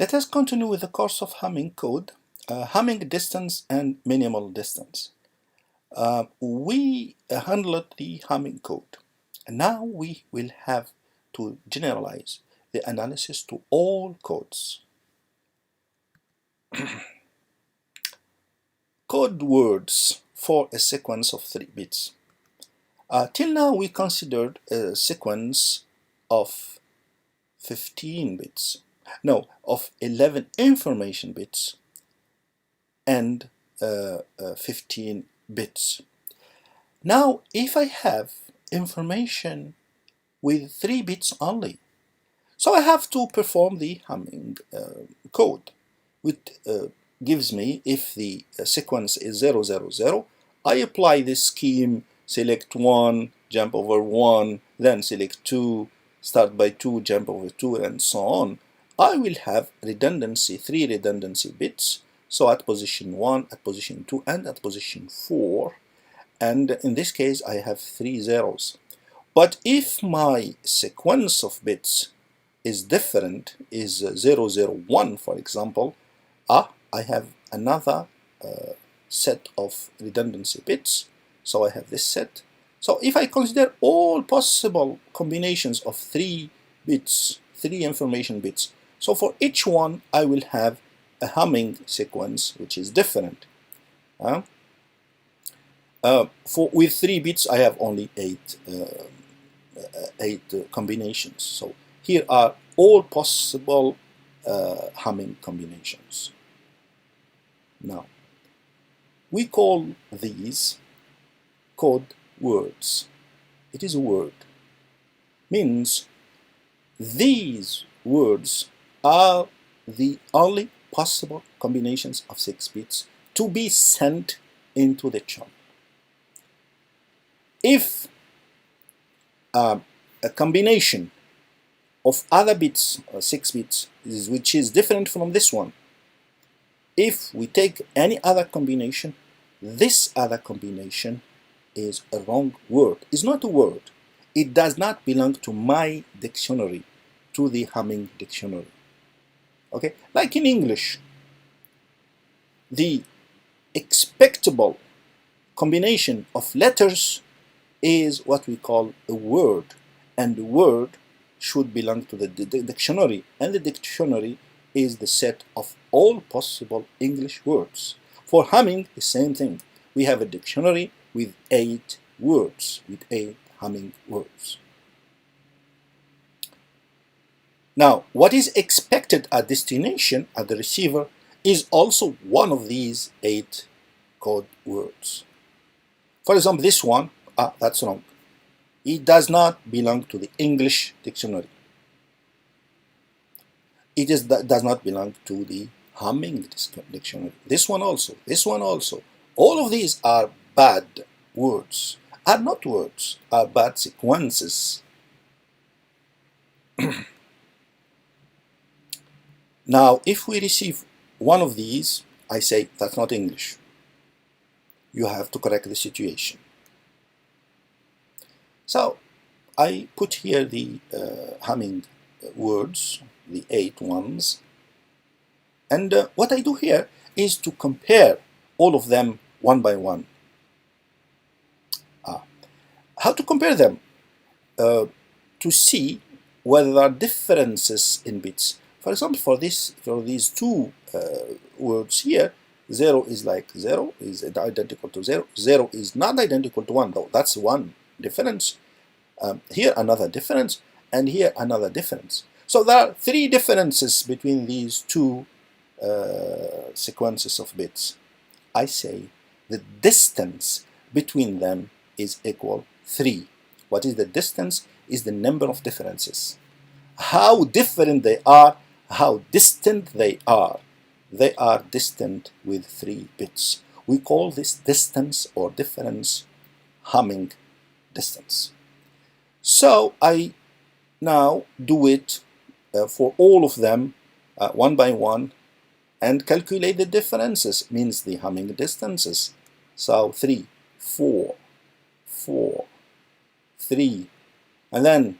Let us continue with the course of Hamming code, Hamming distance and minimal distance. We handled the Hamming code. Now we will have to generalize the analysis to all codes. Code words for a sequence of 3 bits. Till now we considered a sequence of 15 bits. No, of 11 information bits and 15 bits. Now, if I have information with 3 bits only, so I have to perform the Hamming code, which gives me, if the sequence is 0, 0, 0, I apply this scheme, select 1, jump over 1, then select 2, start by 2, jump over 2, and so on. I will have redundancy, 3 redundancy bits, so at position 1, at position 2, and at position 4. And in this case, I have 3 zeros. But if my sequence of bits is different, is 0, 0, 1, for example, I have another set of redundancy bits. So I have this set. So if I consider all possible combinations of 3 bits, 3 information bits, so for each one, I will have a Hamming sequence which is different. With 3 bits, I have only 8 combinations. So here are all possible Hamming combinations. Now, we call these code words. It is a word. Means these words are the only possible combinations of 6 bits to be sent into the channel. If a combination of other bits, 6 bits, which is different from this one, if we take any other combination, this other combination is a wrong word. It's not a word. It does not belong to my dictionary, to the Hamming dictionary. Okay, like in English, the expectable combination of letters is what we call a word, and the word should belong to the dictionary, and the dictionary is the set of all possible English words. For Hamming, the same thing. We have a dictionary with 8 words, with 8 Hamming words. Now, what is expected at destination, at the receiver, is also one of these 8 code words. For example, this one, that's wrong. It does not belong to the English dictionary. It does not belong to the Hamming dictionary. This one also, this one also. All of these are bad words, are not words, are bad sequences. Now, if we receive one of these, I say that's not English. You have to correct the situation. So I put here the Hamming words, the 8 ones, and what I do here is to compare all of them one by one. How to compare them? To see whether there are differences in bits. For example, for these 2 words here, 0 is like 0, is identical to 0. 0 is not identical to 1, though that's one difference. Here another difference, and here another difference. So there are 3 differences between these 2 sequences of bits. I say the distance between them is equal 3. What is the distance? Is the number of differences. How different they are, how distant they are. They are distant with 3 bits. We call this distance or difference Hamming distance. So I now do it for all of them one by one and calculate the differences, means the Hamming distances. So 3, 4, 4, 3, and then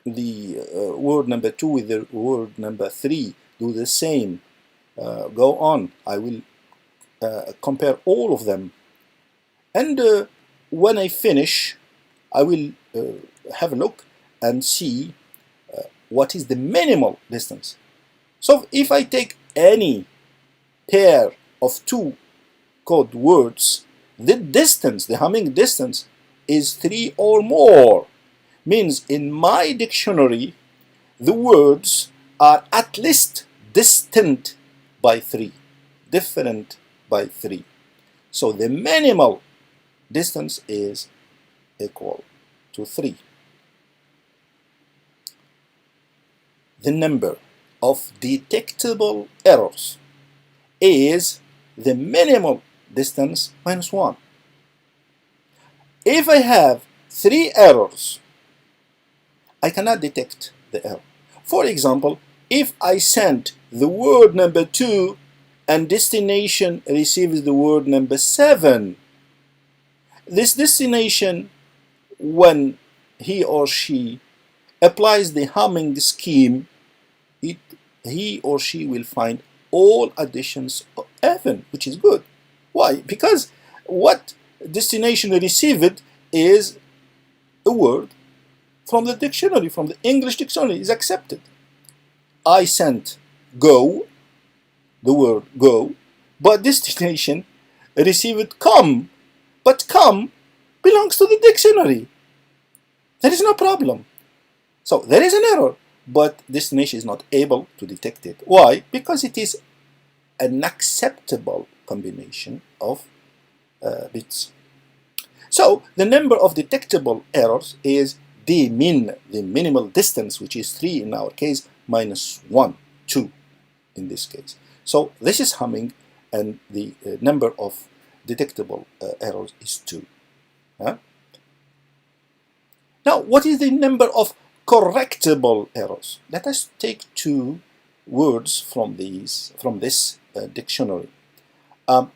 the word number 2 with the word number 3, do the same. Go on. I will compare all of them. And when I finish, I will have a look and see what is the minimal distance. So if I take any pair of two code words, the distance, the Hamming distance, is 3 or more. Means in my dictionary, the words are at least distant by 3, different by 3. So the minimal distance is equal to 3. The number of detectable errors is the minimal distance minus 1. If I have 3 errors, I cannot detect the error. For example, if I send the word number 2 and destination receives the word number 7, this destination, when he or she applies the Hamming scheme, he or she will find all additions even, which is good. Why? Because what destination received is a word from the dictionary, from the English dictionary, is accepted. I sent go, the word go, but destination received come, but come belongs to the dictionary. There is no problem. So there is an error, but destination is not able to detect it. Why? Because it is an acceptable combination of bits. So the number of detectable errors is d min, the minimal distance, which is 3 in our case, minus 1, 2 in this case. So this is Hamming, and the number of detectable errors is 2. Now, what is the number of correctable errors? Let us take 2 words from this dictionary.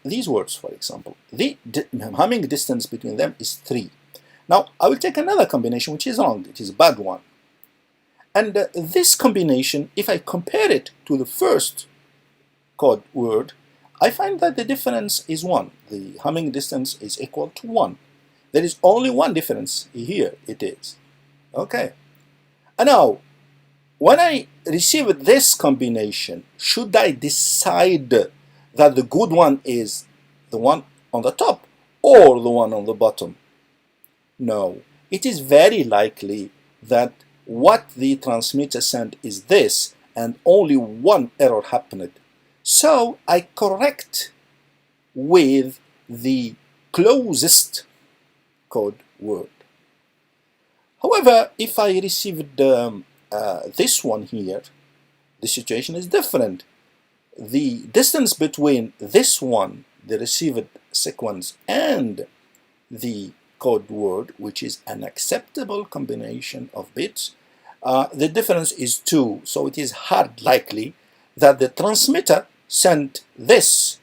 These words, for example, the Hamming distance between them is 3. Now, I will take another combination which is wrong. It is a bad one. And this combination, if I compare it to the first code word, I find that the difference is 1. The Hamming distance is equal to 1. There is only one difference here. It is. Okay. And now, when I receive this combination, should I decide that the good one is the one on the top or the one on the bottom? No. It is very likely that what the transmitter sent is this, and only one error happened. So I correct with the closest code word. However, if I received this one here, the situation is different. The distance between this one, the received sequence, and the code word, which is an acceptable combination of bits, the difference is 2. So it is hard likely that the transmitter sent this,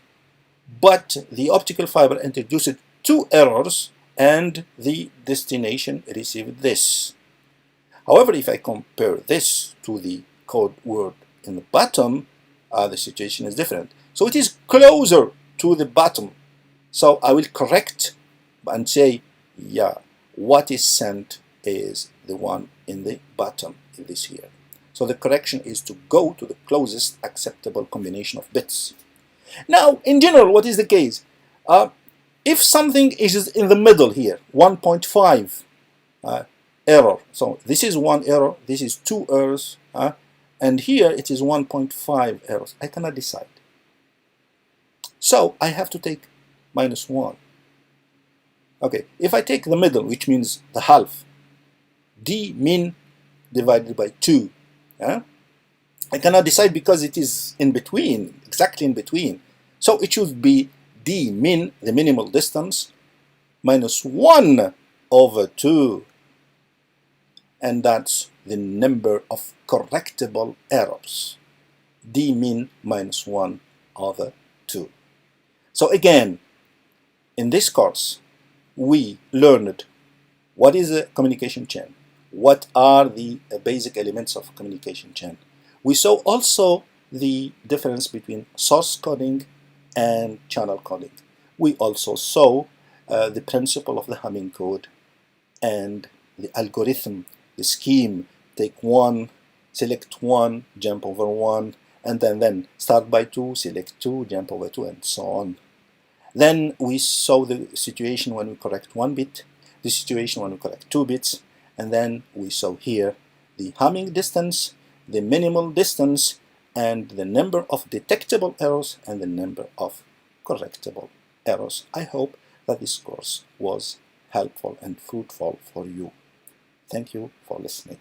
but the optical fiber introduced 2 errors and the destination received this. However, if I compare this to the code word in the bottom, the situation is different. So it is closer to the bottom. So I will correct and say, yeah, what is sent is the one in the bottom in this here. So the correction is to go to the closest acceptable combination of bits. Now, in general, what is the case? If something is in the middle here, 1.5 error. So this is 1 error, this is 2 errors, and here it is 1.5 errors. I cannot decide. So I have to take minus 1. Okay, if I take the middle, which means the half, d min divided by 2, I cannot decide because it is in between, exactly in between. So it should be d min, the minimal distance, minus 1 over 2. And that's the number of correctable errors. D min minus 1 over 2. So again, in this course, we learned what is a communication chain, what are the basic elements of communication chain. We saw also the difference between source coding and channel coding. We also saw the principle of the Hamming code and the algorithm, the scheme. Take one, select one, jump over one, and then start by two, select two, jump over two, and so on. Then we saw the situation when we correct one bit, the situation when we correct 2 bits, and then we saw here the Hamming distance, the minimal distance, and the number of detectable errors and the number of correctable errors. I hope that this course was helpful and fruitful for you. Thank you for listening.